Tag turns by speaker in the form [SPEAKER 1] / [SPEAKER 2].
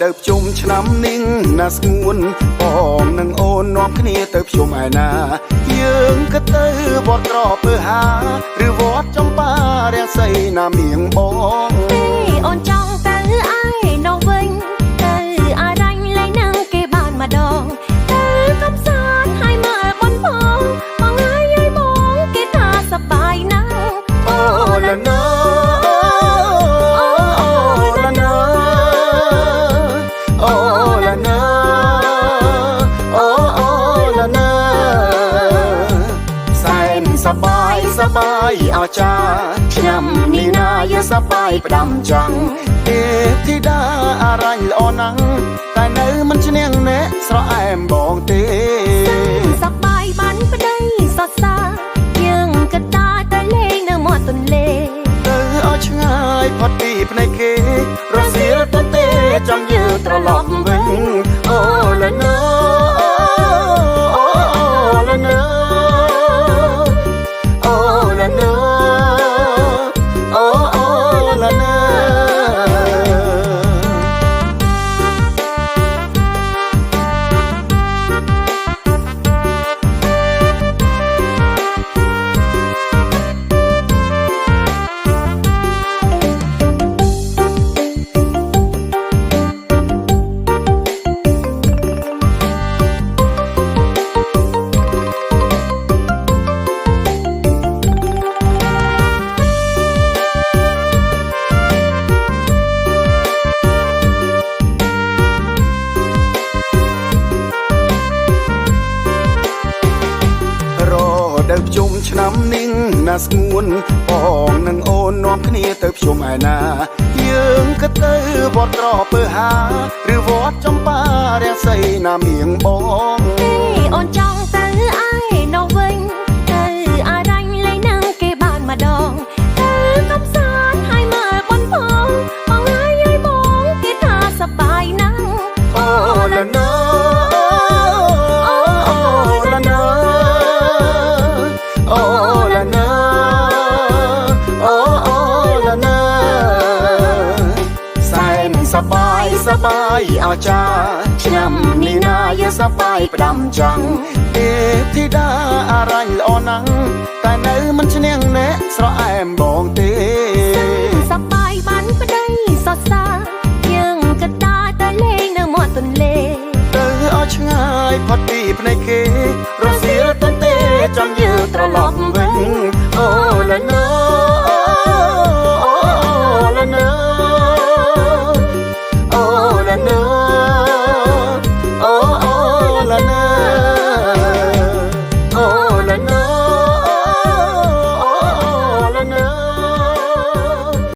[SPEAKER 1] ដើបជុំឆ្នាំនិងណាស្ងួនបងនឹងអូននាំគ្នាទៅភ្ជុំឯណាយើងក៏ទៅវត្តក្រពើហាឬវត្តចំបារាំងសីណាមៀងបង
[SPEAKER 2] អូនចង់ទៅឯនោះវិញទៅអរញ់លេងនឹងគេបានម្ដងទៅកំសាន្តឲ្យមើលបនផងបងហើយយាយបងគេថាសប្បាយណាស់
[SPEAKER 1] អូឡាណូសបាយអោចាឆ្នាំនេះណាយើងសប្បាយផ្ដាំចាំងទេពធីតាអរញ់ល្អណាស់តែនៅមិនឈ្នះអ្នកស្រអែមបងទេស
[SPEAKER 2] ប្បាយបានប្តីសរសើរយើងក៏តាទៅលេងនៅមាត់ទន្លេ
[SPEAKER 1] ទៅឲ្យឆ្ងាយផុតពីភ្នែកគេរសៀលទៅទេចង់យើងត្រឡប់វិញអូឡាណូអូឡាណូដើបជុំឆ្នាំនិងណាស្ងួនបងនឹងអូននាំគ្នាទៅភ្ជុំឯណាយើងក៏ទៅវត្តក្រពើហាឬវត្តចំបារាំងសីណាមៀងបង
[SPEAKER 2] អូនចង់ទៅឯនោះវិញទៅអរញ់លេងនឹងគេបានម្ដងទៅកំសាន្តឲ្យមើលបនផងបងហើយយាយបងគេថាសប្បាយណាស់
[SPEAKER 1] អូឡាណូសបាយអោចាឆ្នាំនេះណាយើងសប្បាយផ្ដាំចាំងទេពធីតាអរញ់ល្អណាស់តែនៅមិនឈ្នះអ្នកស្រអែមបងទេស
[SPEAKER 2] ប្បាយបានប្តីសរសើរយើងក៏តាទៅលេងនៅមាត់ទន្លេ
[SPEAKER 1] ទៅឲ្យឆ្ងាយផុតពីភ្នែកគេរសៀលទៅទេចង់យើងត្រឡប់វិញអូឡាណូអូឡាណូOh, la no.